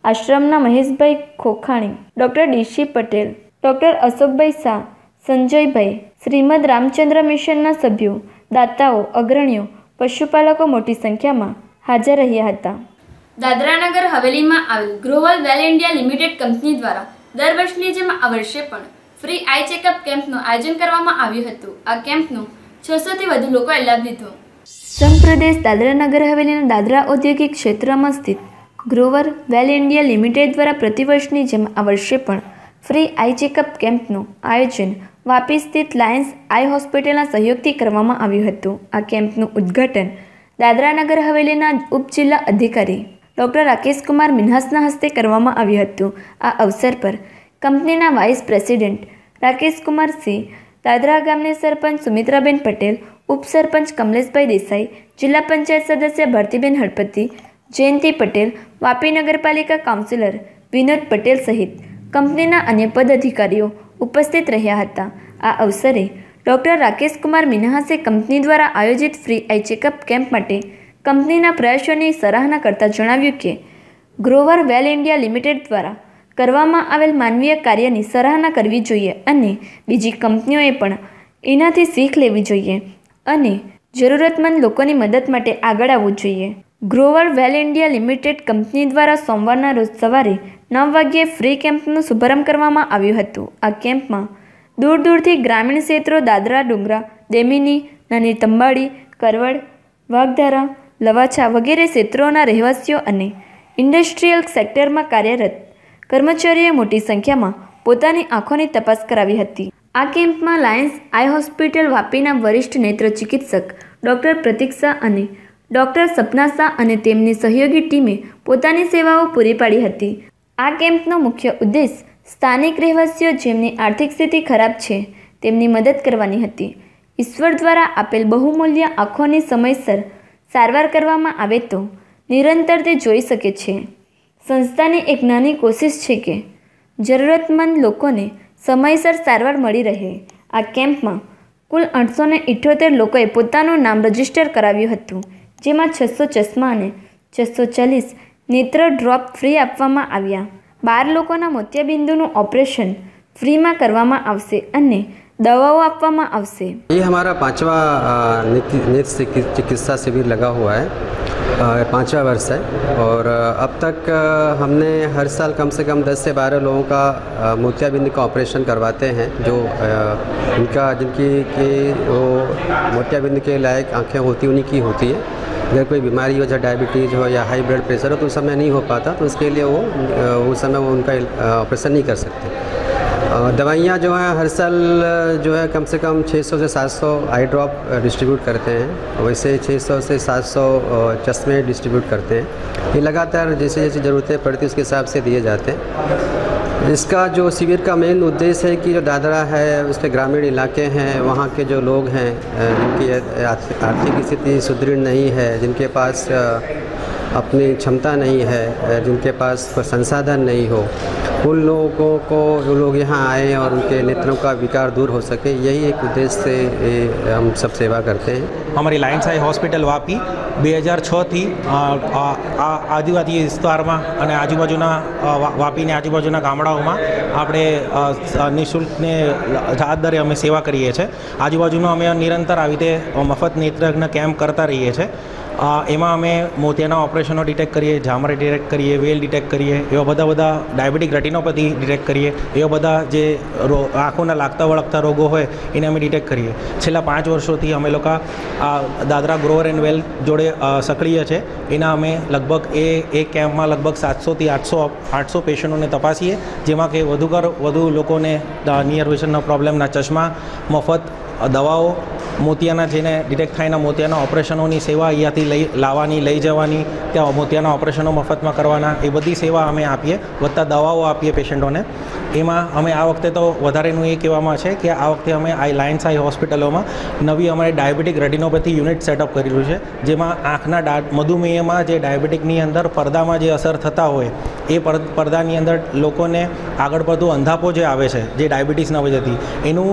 આશ્રમના Maheshbhai Khokhani, doctor DC Patel, doctor Ashokbhai Shah, Sanjaybhai, Shrimad Ramchandra મિશનના સભ્યો, દાતાઓ, અગ્રણીઓ, પશુપાલકો મોટી સંખ્યામાં હાજર રહ્યા હતા। દાદરાનગર હવેલીમાં આવેલ ગ્રોવલ વેલ ઇન્ડિયા લિમિટેડ કંપની દ્વારા દર વર્ષની જેમ આ વર્ષે પણ ફ્રી આઈ ચેકઅપ કેમ્પનું આયોજન કરવામાં આવ્યું હતું। આ કેમ્પનો 600થી વધુ લોકોએ લાભ લીધો। સંઘ પ્રદેશ દાદરાનગર હવેલીના દાદરા ઔદ્યોગિક ક્ષેત્રમાં સ્થિત ગ્રોવર વેલ ઇન્ડિયા લિમિટેડ દ્વારા પ્રતિવર્ષની જેમ આ વર્ષે પણ ફ્રી આઈ ચેકઅપ કેમ્પનું આયોજન વાપી સ્થિત લાયન્સ આઈ હોસ્પિટલના સહયોગથી કરવામાં આવ્યું હતું। આ કેમ્પનું ઉદ્ઘાટન દાદરાનગર હવેલીના ઉપજિલ્લા અધિકારી ડૉક્ટર રાકેશ કુમાર મિન્હાસના હસ્તે કરવામાં આવ્યું હતું। આ અવસર પર કંપનીના વાઇસ પ્રેસિડેન્ટ રાકેશ કુમાર સિંહ, દાદરા ગામની સરપંચ સુમિત્રાબેન પટેલ, ઉપસરપંચ કમલેશભાઈ દેસાઈ, જિલ્લા પંચાયત સદસ્ય ભારતીબેન હળપતિ, જયંતિ પટેલ, વાપી નગરપાલિકા કાઉન્સિલર વિનોદ પટેલ સહિત કંપનીના અન્ય પદાધિકારીઓ ઉપસ્થિત રહ્યા હતા. આ અવસરે ડૉક્ટર રાકેશ કુમાર મિન્હાસે કંપની દ્વારા આયોજિત ફ્રી આઈ ચેકઅપ કેમ્પ માટે કંપનીના પ્રયાસોની સરાહના કરતા જણાવ્યું કે ગ્રોવર વેલ ઇન્ડિયા લિમિટેડ દ્વારા કરવામાં આવેલ માનવીય કાર્યની સરાહના કરવી જોઈએ અને બીજી કંપનીઓએ પણ એનાથી શીખ લેવી જોઈએ અને જરૂરતમંદ લોકોની મદદ માટે આગળ આવવું જોઈએ. ગ્રોવર વેલ ઇન્ડિયા લિમિટેડ કંપની દ્વારા સોમવારના રોજ સવારે 9 વાગ્યે ફ્રી કેમ્પનો શુભારંભ કરવામાં આવ્યું હતું. આ કેમ્પમાં દૂર દૂરથી ગ્રામીણ ક્ષેત્રો દાદરા ડુંગરા દેમીની નાની તંબાડી કરવડ વાઘધારા લવાછા વગેરે ક્ષેત્રોના રહેવાસીઓ અને ઇન્ડસ્ટ્રીયલ સેક્ટરમાં કાર્યરત કર્મચારીઓએ મોટી સંખ્યામાં પોતાની આંખોની તપાસ કરાવી હતી. આ કેમ્પમાં લાયન્સ આઈ હોસ્પિટલ વાપીના વરિષ્ઠ નેત્ર ચિકિત્સક ડૉક્ટર પ્રતીક શાહ અને ડૉક્ટર સપના શાહ અને તેમની સહયોગી ટીમે પોતાની સેવાઓ પૂરી પાડી હતી. આ કેમ્પનો મુખ્ય ઉદ્દેશ સ્થાનિક રહેવાસીઓ જેમની આર્થિક સ્થિતિ ખરાબ છે તેમની મદદ કરવાની હતી. ઈશ્વર દ્વારા આપેલ બહુમૂલ્ય આંખોની સમયસર સારવાર કરવામાં આવે તો નિરંતર તે જોઈ શકે છે. સંસ્થાની એક નાની કોશિશ છે કે જરૂરતમંદ લોકોને સમયસર સારવાર મળી રહે. આ કેમ્પમાં કુલ 878 લોકોએ પોતાનું નામ રજીસ્ટર કરાવ્યું હતું, જેમાં 600 ચશ્મા અને 640 નેત્ર ડ્રોપ ફ્રી આપવામાં આવ્યા. 12 લોકોના મોતિયાબિંદુનું ઓપરેશન ફ્રીમાં કરવામાં આવશે અને दवाओं આપવામાં આવશે. ये हमारा 5वां नेत्र चिकित्सा शिविर लगा हुआ है, 5वां वर्ष है और अब तक हमने हर साल कम से कम 10 से 12 लोगों का मोतियाबिंद का ऑपरेशन करवाते हैं जो जिनकी वो मोतियाबिंद के लायक आँखें होती उन्हीं की होती है. अगर कोई बीमारी हो चाहे डायबिटीज़ हो या हाई ब्लड प्रेशर हो तो उस समय नहीं हो पाता, तो उसके लिए वो उस समय वो उनका ऑपरेशन नहीं कर सकते. दवाइयाँ जो हैं हर साल जो है कम से कम 600 से 700 आई ड्रॉप डिस्ट्रीब्यूट करते हैं, वैसे 600 से 700 चश्मे डिस्ट्रीब्यूट करते हैं. ये लगातार जैसे जैसे ज़रूरतें पड़ती है उसके हिसाब से दिए जाते हैं. इसका जो शिविर का मेन उद्देश्य है कि जो दादरा है उसके ग्रामीण इलाके हैं, वहाँ के जो लोग हैं जिनकी आर्थिक स्थिति सुदृढ़ नहीं है, जिनके पास अपनी क्षमता नहीं है, जिनके पास कोई संसाधन नहीं हो, उन लोगों को जो लोग यहाँ आए और उनके नेत्रों का विकार दूर हो सके, यही एक उद्देश्य से हम सब सेवा करते हैं. हमारी लायन्स आई હોસ્પિટલ વાપી 2006થી આદિવાસી વિસ્તારમાં અને આજુબાજુના વાપીને આજુબાજુના ગામડાઓમાં આપણે નિઃશુલ્કને રાહત દરે અમે સેવા કરીએ છીએ. આજુબાજુનો અમે નિરંતર આવી રીતે મફત નેત્રજ્ઞ કેમ્પ કરતા રહીએ છીએ. એમાં અમે મોતિયાના ઓપરેશનો ડિટેક્ટ કરીએ, ઝામર ડિટેક્ટ કરીએ, વેલ ડિટેક્ટ કરીએ, એવા બધા ડાયાબિટીક રેટિનોપેથી ડિટેક્ટ કરીએ, એવા બધા જે આંખોના લાગતા વળગતા રોગો હોય એને અમે ડિટેક્ટ કરીએ. છેલ્લા 5 વર્ષોથી અમે લોકો આ દાદરા ગ્રોવર એન્ડ વેલ જોડે સક્રિય છે. એના અમે લગભગ એક કેમ્પમાં લગભગ 700થી 800 પેશન્ટોને તપાસીએ, જેમાં કે વધુ લોકોને નિયર વિઝનના પ્રોબ્લેમના ચશ્મા, મફત દવાઓ, મોતિયાના જેને ડિટેક્ટ થાયના મોતિયાના ઓપરેશનોની સેવા અહીંયાથી લઈ જવાની, ત્યાં મોતિયાના ઓપરેશનો મફતમાં કરવાના, એ બધી સેવા અમે આપીએ, વત્તા દવાઓ આપીએ પેશન્ટોને. એમાં અમે આ વખતે તો વધારેનું એ કહેવામાં છે કે આ વખતે અમે લાયન્સ આઈ હોસ્પિટલોમાં નવી અમારી ડાયાબિટીક રેટિનોપેથી યુનિટ સેટઅપ કરેલું છે, જેમાં આંખના મધુમેહમાં જે ડાયાબિટીકની અંદર પડદામાં જે અસર થતા હોય એ પડદાની અંદર લોકોને આગળ પડતું અંધાપો જે આવે છે જે ડાયાબિટીસના વજહથી, એનું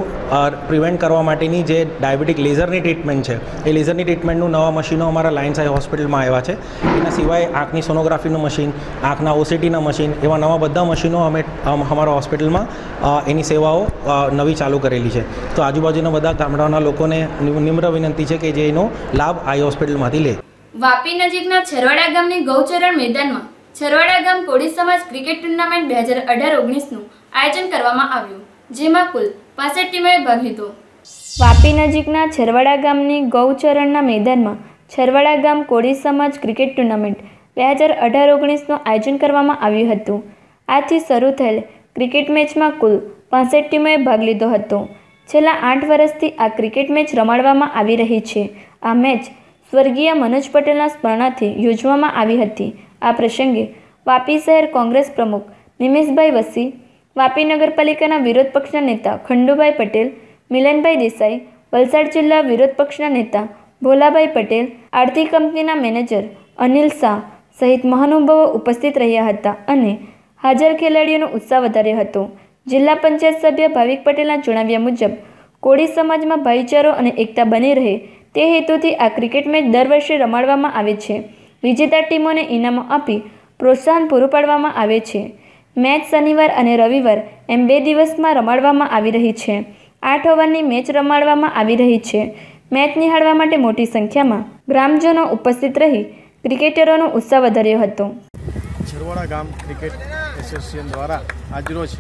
પ્રિવેન્ટ કરવા માટેની જે ડાયાબિટીક લેઝરની ટ્રીટમેન્ટ છે, એ લેઝરની ટ્રીટમેન્ટનું નવા મશીનો અમારા લાયન્સ આઈ હોસ્પિટલમાં આવ્યા છે. એના સિવાય આંખની સોનોગ્રાફીનું મશીન, આંખના ઓસીટીના મશીન, એવા નવા બધા મશીનો અમે અમારા હોસ્પિટલમાં એની સેવાઓ નવી ચાલુ કરેલી છે. તો આજુબાજુના બધા ગામડાના લોકોને નિમ્ર વિનંતી છે કે જે એનો લાભ આઈ હોસ્પિટલમાંથી લે. વાપી નજીકના છરવાડા ગામની ગૌચરણ મેદાનમાં છરવાડા ગામ કોળી સમાજ ક્રિકેટ ટુર્નામેન્ટ 2018-19નું આયોજન કરવામાં આવ્યું, જેમાં કુલ 65 ટીમોએ ભાગ લીધો. વાપી નજીકના છરવાડા ગામની ગૌચરણના મેદાનમાં છરવાડા ગામ કોળી સમાજ ક્રિકેટ ટુર્નામેન્ટ 2018-19નું આયોજન કરવામાં આવ્યું હતું. આજથી શરૂ થયેલ ક્રિકેટ મેચમાં કુલ 65 ટીમોએ ભાગ લીધો હતો. છેલ્લા 8 વર્ષથી આ ક્રિકેટ મેચ રમાડવામાં આવી રહી છે. આ મેચ સ્વર્ગીય મનોજ પટેલના સ્મરણાર્થે યોજવામાં આવી હતી. આ પ્રસંગે વાપી શહેર કોંગ્રેસ પ્રમુખ નિમેશભાઈ વસી, વાપી નગરપાલિકાના વિરોધ પક્ષના નેતા ખંડુભાઈ પટેલ, મિલનભાઈ દેસાઈ, વલસાડ જિલ્લા વિરોધ પક્ષના નેતા ભોલાભાઈ પટેલ, આરતી કંપનીના મેનેજર અનિલ શાહ સહિત મહાનુભાવો ઉપસ્થિત રહ્યા હતા અને હાજર ખેલાડીઓનો ઉત્સાહ વધાર્યો હતો. જિલ્લા પંચાયત સભ્ય ભાવિક પટેલના જણાવ્યા મુજબ કોળી સમાજમાં ભાઈચારો અને એકતા બની રહે તે હેતુથી આ ક્રિકેટ મેચ દર વર્ષે રમાડવામાં આવે છે. વિજેતા ટીમોને ઇનામો આપી પ્રોત્સાહન પૂરું પાડવામાં આવે છે. મેચ શનિવાર અને રવિવાર એમ 2 દિવસમાં રમાડવામાં આવી રહી છે. 8 ઓવરની મેચ રમાડવામાં આવી રહી છે. મેચ નિહાળવા માટે મોટી સંખ્યામાં ગ્રામજનો ઉપસ્થિત રહી ક્રિકેટરોનો ઉત્સાહ વધાર્યો હતો. છરવાડા ગામ ક્રિકેટ એસોસિએશન દ્વારા આજરોજ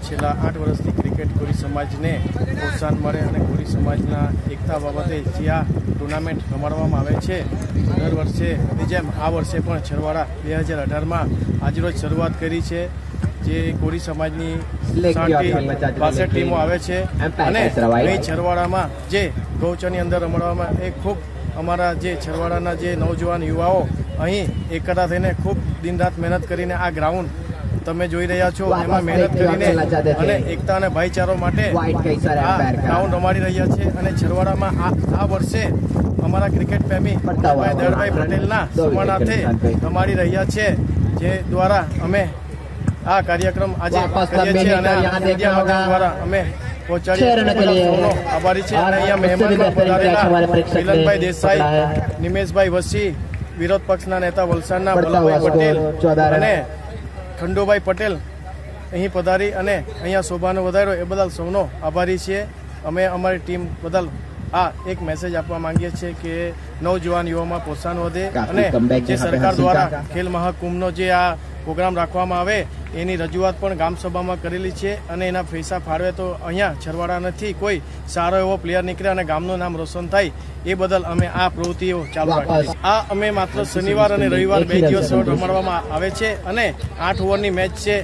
છેલ્લા 8 વર્ષથી ક્રિકેટ કોળી સમાજને પ્રોત્સાહન મળે અને કોળી સમાજના એકતા બાબતે જે આ ટુર્નામેન્ટ રમાડવામાં આવે છે, દર વર્ષેની જેમ આ વર્ષે પણ છરવાડા 2018માં આજરોજ શરૂઆત કરી છે. જે કોળી સમાજની 62 ટીમો આવે છે અને અહીં છરવાડામાં જે ગૌચરની અંદર રમાડવામાં એ ખૂબ અમારા જે છરવાડાના જે નવજવાન યુવાઓ અહીં એકઠા થઈને ખૂબ દિનરાત મહેનત કરીને આ ગ્રાઉન્ડ તમે જોઈ રહ્યા છો એમાં મહેનત કરીને અને એકતા અને ભાઈચારો માટે આ ગ્રાઉન્ડ રમાડી રહ્યા છે. અને છરવાડામાં આ વર્ષે અમારા ક્રિકેટ પ્રેમી દળભાઈ પટેલના સમાનાર્થે રમાડી રહ્યા છે, જે દ્વારા અમે આ કાર્યક્રમ આજે કરીએ છીએ અને મીડિયા માધ્યમ દ્વારા અમે પહોંચાડીએ. આભારી છે. અને અહીંયા મહેમાનમાં પધારેલા મિલનભાઈ દેસાઈ, નિમેશભાઈ વસી, વિરોધ પક્ષના નેતા વલસાડના વલ્લભભાઈ પટેલ અને ખંડુભાઈ પટેલ અહીં પધારી અને અહીંયા શોભાનો વધાર્યો એ બદલ સૌનો આભારી છીએ. અમે અમારી ટીમ બદલ આ એક મેસેજ આપવા માંગીએ છીએ કે નવજવાન યુવામાં પ્રોત્સાહન વધે અને જે સરકાર દ્વારા ખેલ મહાકુંભનો જે આ પ્રોગ્રામ રાખવામાં આવે એની રજૂઆત પણ ગામસભામાં કરેલી છે અને એના પૈસા ફાળવે તો અહીંયા છરવાડા નથી કોઈ સારો એવો પ્લેયર નીકળે અને ગામનું નામ રોશન થાય એ બદલ અમે આ પ્રવૃત્તિઓ ચાલુ રાખીએ. આ અમે માત્ર શનિવાર અને રવિવાર 2 દિવસ રમાડવામાં આવે છે અને 8 ઓવરની મેચ છે.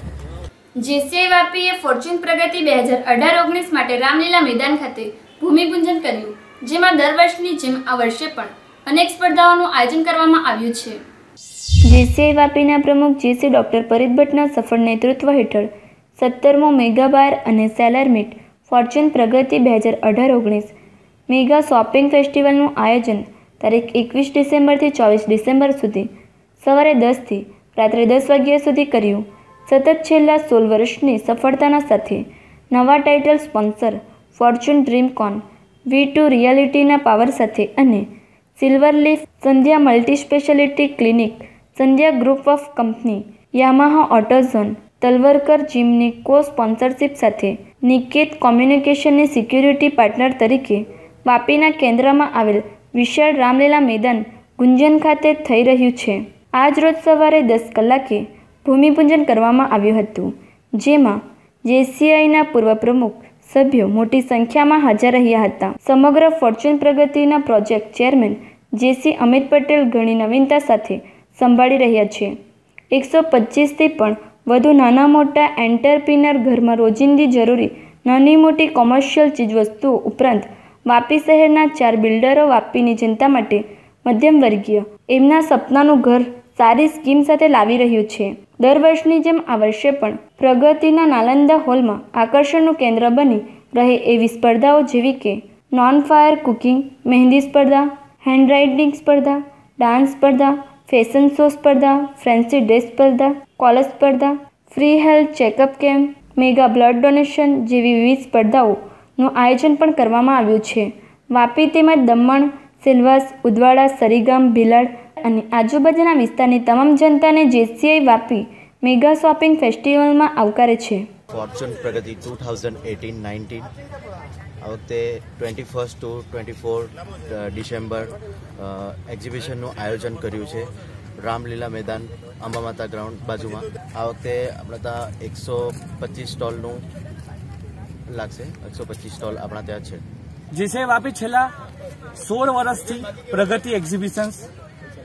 જેસીઆઈ વાપીએ ફોર્ચ્યુન પ્રગતિ 2018-19 માટે રામલીલા મેદાન ખાતે ભૂમિપૂજન કર્યું, જેમાં દર વર્ષની જેમ આ વર્ષે પણ અનેક સ્પર્ધાઓનું આયોજન કરવામાં આવ્યું છે. જેસીઆઈ વાપીના પ્રમુખ જેસી ડોક્ટર પરીત ભટ્ટના સફળ નેતૃત્વ હેઠળ 17મો મેગા બાર અને seller meet Fortune Pragati 2018-19 mega shopping ફેસ્ટિવલનું આયોજન તારીખ 21 ડિસેમ્બરથી 24 ડિસેમ્બર સુધી સવારે 10 થી રાત્રે 10 વાગ્યા સુધી કર્યું. સતત છેલ્લા 16 વર્ષની સફળતાના સાથે નવા title sponsor Fortune Dreamcon, V2 રિયાલિટીના પાવર સાથે અને silver leaf, Sandhya multi speciality clinic, Sandhya group of company, Yamaha Autozone, Talwalkar જીમની કો સ્પોન્સરશિપ સાથે નિકેત કોમ્યુનિકેશનની સિક્યુરિટી પાર્ટનર તરીકે વાપીના કેન્દ્રમાં આવેલ વિશાળ રામલીલા મેદાન ગુંજન ખાતે થઈ રહ્યું છે. આજ રોજ સવારે 10 કલાકે ભૂમિપૂજન કરવામાં આવ્યું હતું, જેમાં જેસીઆઈના પૂર્વ પ્રમુખ સભ્યો મોટી સંખ્યામાં હાજર રહ્યા હતા. સમગ્ર ફોર્ચ્યુન પ્રગતિના પ્રોજેક્ટ ચેરમેન જેસી અમિત પટેલ ઘણી નવીનતા સાથે સંભાળી રહ્યા છે. 125થી પણ વધુ નાના મોટા એન્ટરપ્રિનર ઘરમાં રોજિંદી જરૂરી નાની મોટી કોમર્શિયલ ચીજવસ્તુઓ ઉપરાંત વાપી શહેરના 4 બિલ્ડરો વાપીની જનતા માટે મધ્યમ વર્ગીય એમના સપનાનું ઘર સારી સ્કીમ સાથે લાવી રહ્યું છે. દર વર્ષની જેમ આ વર્ષે પણ પ્રગતિના નાલંદા હોલમાં આકર્ષણનું કેન્દ્ર બની રહે એવી સ્પર્ધાઓ જેવી કે નોન ફાયર કુકિંગ, મહેંદી સ્પર્ધા, હેન્ડ રાઇટિંગ સ્પર્ધા, ડાન્સ સ્પર્ધા, ફેશન શો સ્પર્ધા, ફેન્સી ડ્રેસ સ્પર્ધા, કોલેજ સ્પર્ધા, free health checkup camp, mega blood donation જેવી વિવિધ સ્પર્ધાઓનું આયોજન પણ કરવામાં આવ્યું છે. વાપી તેમજ દમણ, સેલવાસ, ઉદવાડા, સરીગામ, ભીલાડ અને આજુબાજુના વિસ્તારની તમામ જનતાને જેસીઆઈ વાપી મેગા શોપિંગ ફેસ્ટિવલમાં આવકારે છે. ફોર્ચ્યુન પ્રગતિ 2018-19 આ વખતે 21 to 24 ડિસેમ્બર એક્ઝિબિશનનું આયોજન કર્યું છે રામલીલા મેદાન અંબા માતા ગ્રાઉન્ડ બાજુમાં. આ વખતે આપણા ત્યાં 125 સ્ટોલનું લાગશે. 125 સ્ટોલ આપણા ત્યાં છે. જેસીઆઈ વાપી છેલ્લા 16 વર્ષથી પ્રગતિ એક્ઝિબિશન્સ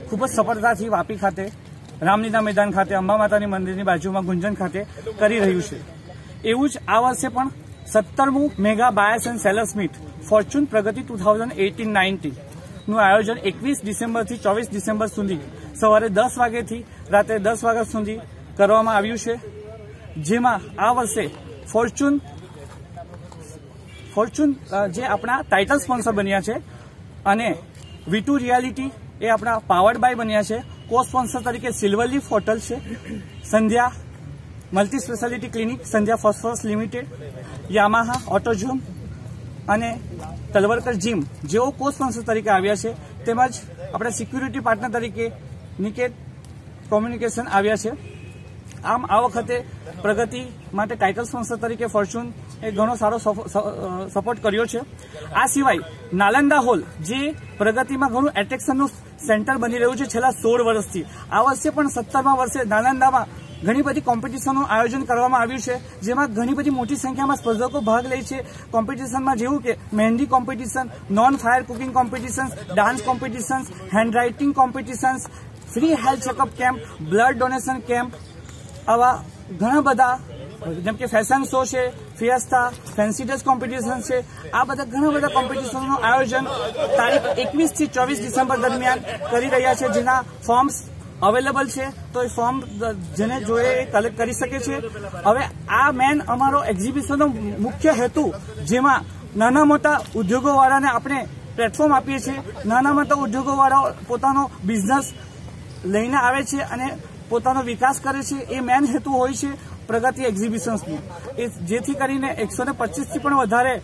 ખૂબ જ સફળતાથી વાપી ખાતે રામલીલા મેદાન ખાતે અંબા માતાની મંદિરની બાજુમાં ગુંજન ખાતે કરી રહ્યું છે. એવું જ આ વર્ષે પણ 17મું mega buyers and sellers meet Fortune Pragati 2018-19 નું આયોજન 21 ડિસેમ્બરથી 24 ડિસેમ્બર સુધી સવારે 10 વાગ્યાથી રાત્રે 10 વાગ્યા સુધી કરવામાં આવ્યું છે. જેમાં આ વર્ષે ફોર્ચ્યુન જે આપણા ટાઇટલ સ્પોન્સર બન્યા છે અને V2 રિયાલિટી એ આપણા પાવર્ડ બાય બન્યા છે. કો સ્પોન્સર તરીકે સિલ્વર લીફ હોટલ છે, સંધ્યા મલ્ટી સ્પેશિયાલિટી ક્લિનિક સંધ્યા ફોસ્ફરસ લિમિટેડ, યામાહા ઓટોઝોમ અને તલવરકર જીમ જેઓ કો સ્પોન્સર તરીકે આવ્યા છે, તેમજ આપણે સિક્યુરિટી પાર્ટનર તરીકે નિકેત કોમ્યુનિકેશન આવ્યા છે. આમ આ વખતે પ્રગતિ માટે ટાઇટલ સ્પોન્સર તરીકે ફોર્ચ્યુન એ ઘણો સારો સપોર્ટ કર્યો છે. આ સિવાય નાલંદા હોલ જે પ્રગતિમાં ઘણું એટ્રેક્શનનું સેન્ટર બની રહ્યું છે છેલ્લા 16 વર્ષથી, આ વર્ષે પણ 17મા વર્ષે નાલંદામાં ઘણી બધી કોમ્પિટિશનનું આયોજન કરવામાં આવ્યું છે, જેમાં ઘણી બધી મોટી સંખ્યામાં સ્પર્ધકો ભાગ લે છે. કોમ્પિટિશનમાં જેવું કે mehndi competition, non fire cooking competitions, dance competitions, handwriting competitions, free health checkup camp, blood donation camp, આવા ઘણા બધા જેમ કે ફેશન શો છે, ફિયાસ્તા, ફેન્સી ડ્રેસ કોમ્પિટિશન છે, આ બધા ઘણા બધા કોમ્પિટિશનનું આયોજન તારીખ 21 થી 24 ડિસેમ્બર દરમિયાન કરી રહ્યા છે, જેના ફોર્મ્સ અવેલેબલ છે. તો એ ફોર્મ જેને જોઈએ એ કલેક્ટ કરી શકે છે. હવે આ મેન અમારો એક્ઝિબિશનનો મુખ્ય હેતુ, જેમાં નાના મોટા ઉદ્યોગોવાળાને આપણે પ્લેટફોર્મ આપીએ છીએ. નાના મોટા ઉદ્યોગોવાળાઓ પોતાનો બિઝનેસ લઈને આવે છે અને પોતાનો વિકાસ કરે છે, એ મેન હેતુ હોય છે પ્રગતિ એક્ઝિબિશન્સનું. એ જેથી કરીને 125 થી પણ વધારે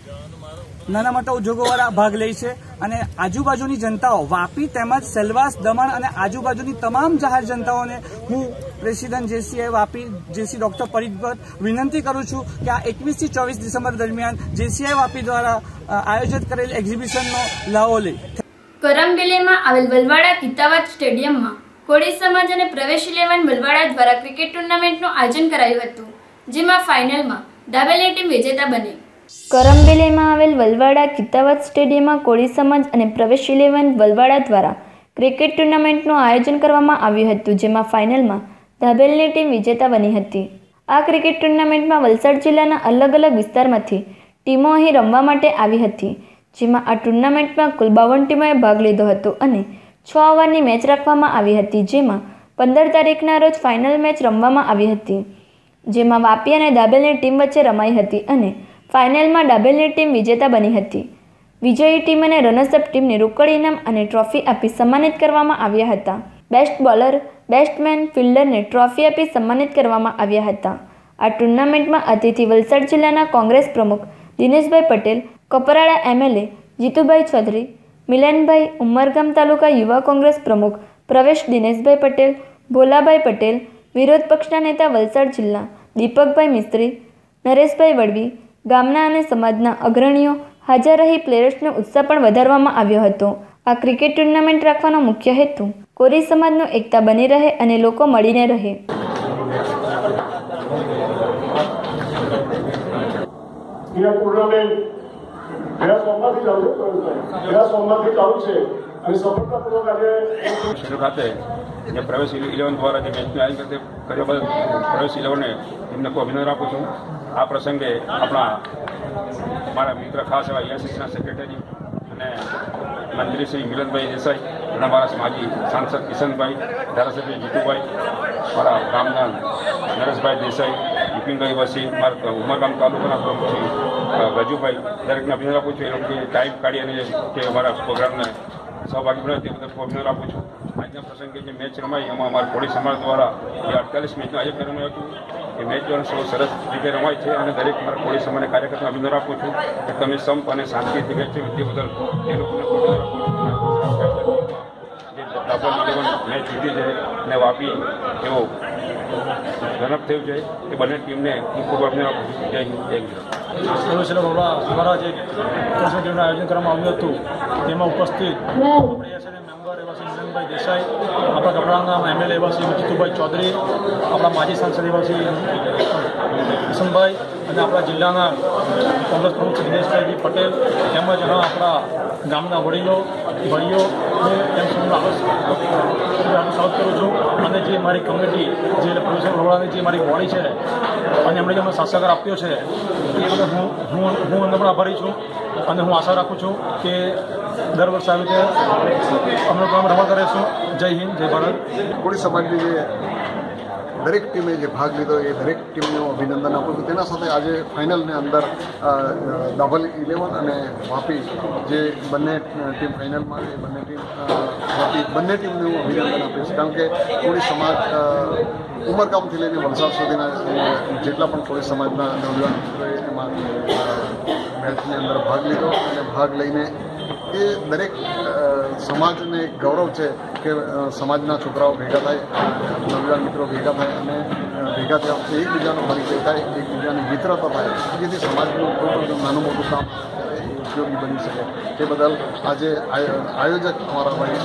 નાના મોટા ઉદ્યોગોવાળા ભાગ લે છે અને આજુબાજુની જનતાઓ, વાપી તેમજ સેલવાસ, દમણ અને આજુબાજુની તમામ જાહેર જનતાઓને હું પ્રેસિડેન્ટ જેસીઆઈ વાપી જેસી ડોક્ટર પરીખ વિનંતી કરું છું કે આ 21 થી 24 ડિસેમ્બર દરમિયાન જેસીઆઈ વાપી દ્વારા આયોજિત કરેલ એક્ઝિબિશનનો લાવો લે. કરમબેલીમાં આવેલ વલવાડા કિતાવત સ્ટેડિયમમાં કોળી સમાજ અને પ્રવેશ 11 વલવાડા દ્વારા ક્રિકેટ ટુર્નામેન્ટનું આયોજન કરાયું હતું, જેમાં ફાઇનલમાં દાબેલી ટીમ વિજેતા બની. કરમબેલીમાં આવેલ વલવાડા કિતાવત સ્ટેડિયમમાં કોળી સમાજ અને પ્રવેશ 11 વલવાડા દ્વારા ક્રિકેટ ટુર્નામેન્ટનું આયોજન કરવામાં આવ્યું હતું, જેમાં ફાઇનલમાં દાબેલીની ટીમ વિજેતા બની હતી. આ ક્રિકેટ ટુર્નામેન્ટમાં વલસાડ જિલ્લાના અલગ અલગ વિસ્તારમાંથી ટીમો અહીં રમવા માટે આવી હતી, જેમાં આ ટુર્નામેન્ટમાં કુલ 52 ટીમોએ ભાગ લીધો હતો અને 6 ઓવરની મેચ રાખવામાં આવી હતી, જેમાં 15 તારીખના રોજ ફાઇનલ મેચ રમવામાં આવી હતી, જેમાં વાપી અને દાબેલની ટીમ વચ્ચે રમાઈ હતી અને ફાઇનલમાં દાબેલની ટીમ વિજેતા બની હતી. વિજયી ટીમ અને રનર્સઅપ ટીમને રોકડ ઇનામ અને ટ્રોફી આપી સન્માનિત કરવામાં આવ્યા હતા. બેસ્ટ બોલર, બેસ્ટમેન, ફિલ્ડરને ટ્રોફી આપી સન્માનિત કરવામાં આવ્યા હતા. આ ટુર્નામેન્ટમાં અતિથિ વલસાડ જિલ્લાના કોંગ્રેસ પ્રમુખ દિનેશભાઈ પટેલ, કપરાડા એમએલએ જીતુભાઈ ચૌધરી, મિલનભાઈ, ઉમરગામ તાલુકા યુવા કોંગ્રેસ પ્રમુખ પ્રવેશ દિનેશભાઈ પટેલ, ભોલાભાઈ પટેલ, વિરોધ પક્ષના નેતા વલસાડ જિલ્લા દીપકભાઈ મિસ્ત્રી, નરેશભાઈ વડવી, ગામના અને સમાજના અગ્રણીઓ હાજર રહી પ્લેયર્સનો ઉત્સાહ પણ વધારવામાં આવ્યો હતો. આ ક્રિકેટ ટુર્નામેન્ટ રાખવાનો મુખ્ય હેતુ કોરી સમાજનો એકતા બની રહે અને લોકો મળીને રહે. ખાતે જે પ્રવેશ 11 દ્વારા જે મેચનું આયોજન કર્યો બદલ પ્રવેશ 11ને એમને ખૂબ અભિનંદન આપું છું. આ પ્રસંગે મારા મિત્ર ખાસ એવા એઆઈસીસીના સેક્રેટરી અને મંત્રી શ્રી મિલનભાઈ દેસાઈ અને મારા માજી સાંસદ કિશનભાઈ, ધારાસભ્ય જીતુભાઈ, મારા ગામના નરેશભાઈ દેસાઈ, વિપિનભાઈ વસી, મારા ઉમરગામ તાલુકાના પ્રમુખ શ્રી ગજુભાઈ, દરેકને અભિનંદન આપું છું. એ લોકોએ ટાઈમ કાઢી અને જે અમારા પ્રોગ્રામને સહભાગી બન્યા તે બદલ ખૂબ અભિનંદન આપું છું. આજના પ્રસંગે જે મેચ રમાઈ એમાં અમારા કોળી સમાજ દ્વારા જે 48 મેચનું આયોજન કરવામાં આવ્યું હતું, એ મેચ દ્વારા સૌ સરસ રીતે રમાય છે અને દરેક મારા કોળી સમાજના કાર્યકર્તાને અભિનંદન આપું છું કે તમે સંપ અને શાંતિથી મેચ છે તે બદલ એ લોકોને ડબલ 11 મેચ જીતી છે અને વાપી એવો રનઅપ થયું છે એ બંને ટીમને હું ખૂબ અભિનંદન આપું છું. જય હિન્દ, જય ગુજરાત. દ્વારા જે ટીમનું આયોજન કરવામાં આવ્યું હતું તેમાં ઉપસ્થિત મેમ્બર એવા શ્રી મિલનભાઈ દેસાઈ, આપણા કપરાના એમએલએ એવા શ્રી જીતુભાઈ ચૌધરી, આપણા માજી સાંસદ એવા શ્રી કિશનભાઈ અને આપણા જિલ્લાના કોંગ્રેસ પ્રમુખ શ્રી દિનેશભાઈ પટેલ તેમજ આપણા ગામના વડીલો, ભાઈઓ તેમ સ્વાગત કરું છું. અને જે મારી કમિટી જે પ્રોફેસર વડોદરાની જે મારી બોડી છે અને એમણે જે અમને સહકાર આપ્યો છે એ બદલ હું એમને પણ આભારી છું અને હું આશા રાખું છું કે દર વર્ષે આવી રીતે અમે રમત કરીશું. જય હિન્દ, જય ભારત. કોળી સમાજની જે દરેક ટીમે જે ભાગ લીધો એ દરેક ટીમનું અભિનંદન આપું છું. તેના સાથે આજે ફાઇનલની અંદર ડબલ 11 અને વાપી જે બંને ટીમ ફાઇનલમાં એ બંને ટીમ વાપી બંને ટીમનું અભિનંદન આપીશ. કારણ કે કોળી સમાજ ઉમરગામથી લઈને વલસાડ સુધીના જેટલા પણ કોળી સમાજના નવયુવાન મિત્રોએ એમાં મેચની અંદર ભાગ લીધો અને ભાગ લઈને એ દરેક સમાજને ગૌરવ છે કે સમાજના છોકરાઓ ભેગા થાય, નવયુવાન મિત્રો ભેગા થાય અને ભેગા થયા એકબીજાનો પરિચય થાય, એકબીજાની મિત્રતા થાય, જેથી સમાજનું કોઈ પણ નાનું મોટું કામ ઉપયોગી બની શકે. તે બદલ આજે આયોજક અમારા ભાઈ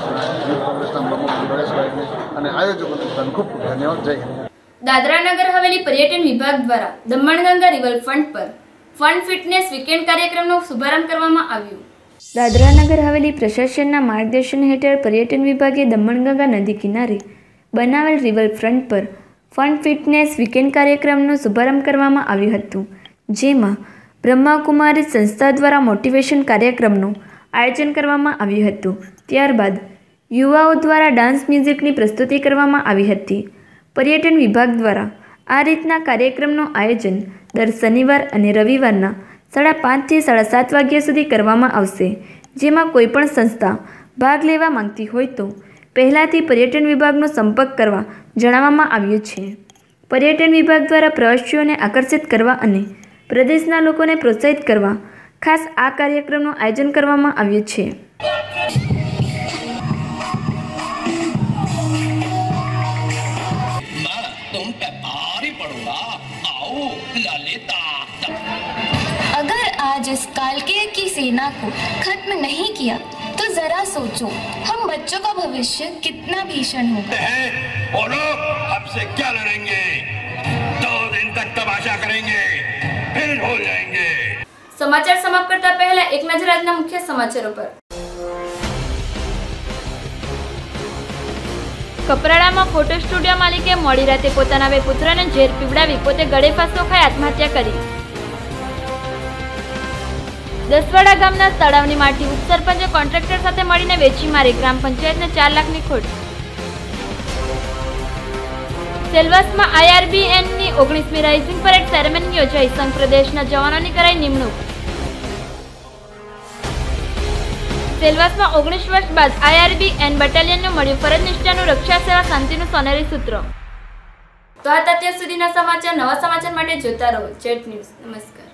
યુથ કોંગ્રેસના પ્રમુખ ગણેશભાઈને અને આયોજકોને બધાને ખૂબ ખૂબ ધન્યવાદ. જય હિન્દ. દાદરા નગર હવેલી પર્યટન વિભાગ દ્વારા દમણગંગા રિવરફ્રન્ટ પર ફન ફિટનેસ વીકેન્ડ કાર્યક્રમનો શુભારંભ કરવામાં આવ્યો. દાદરા નગર હવેલી પ્રશાસનના માર્ગદર્શન હેઠળ પર્યટન વિભાગે દમણગંગા નદી કિનારે બનાવેલ રિવરફ્રન્ટ પર ફન ફિટનેસ વીકેન્ડ કાર્યક્રમનો શુભારંભ કરવામાં આવ્યું હતું, જેમાં બ્રહ્માકુમારી સંસ્થા દ્વારા મોટિવેશન કાર્યક્રમનું આયોજન કરવામાં આવ્યું હતું. ત્યારબાદ યુવાઓ દ્વારા ડાન્સ મ્યુઝિકની પ્રસ્તુતિ કરવામાં આવી હતી. પર્યટન વિભાગ દ્વારા આ રીતના કાર્યક્રમનું આયોજન દર શનિવાર અને રવિવારના 5:30 થી 7:30 વાગ્યા સુધી કરવામાં આવશે, જેમાં કોઈપણ સંસ્થા ભાગ લેવા માંગતી હોય તો પહેલાંથી પર્યટન વિભાગનો સંપર્ક કરવા જણાવવામાં આવ્યું છે. પર્યટન વિભાગ દ્વારા પ્રવાસીઓને આકર્ષિત કરવા અને પ્રદેશના લોકોને પ્રોત્સાહિત કરવા ખાસ આ કાર્યક્રમનું આયોજન કરવામાં આવ્યું છે. अगर आज इस कालकेय की सेना को खत्म नहीं किया तो जरा सोचो हम बच्चों का भविष्य कितना भीषण होगा. वो लोग हमसे क्या लड़ेंगे? 2 दिन तक तमाशा करेंगे, फिर भूल जाएंगे. સમાચાર સમાપ્ત કરતા પહેલા એક નજર આજના મુખ્ય સમાચારો પર. કપરાડામાં ફોટો સ્ટુડિયો માલિકે મોડી રાતે પોતાના 2 પુત્રને ઝેર પીવડાવી પોતે ગળે ફાંસો ખાઈ આત્મહત્યા કરી. દસવાડા ગામના તળાવની માટી ઉપસરપંચે કોન્ટ્રાક્ટર સાથે મળીને વેચી મારી ગ્રામ પંચાયતને 4 લાખની ખોટ. સેલવાસમાં IRBNની 19મી રાઇઝિંગ પરેડ સેરેમની યોજાઈ. સંઘ પ્રદેશના જવાનોની કરાઈ નિમણૂક. સેલવાસમાં 19 વર્ષ બાદ IRBN બટાલિયનનું મળ્યું ફરજ નિષ્ઠાનું રક્ષા સેવા શાંતિનું સોનેરી સૂત્ર. તો આ અત્યાર સુધીના સમાચાર. નવા સમાચાર માટે જોતા રહો જેટ ન્યૂઝ. નમસ્કાર.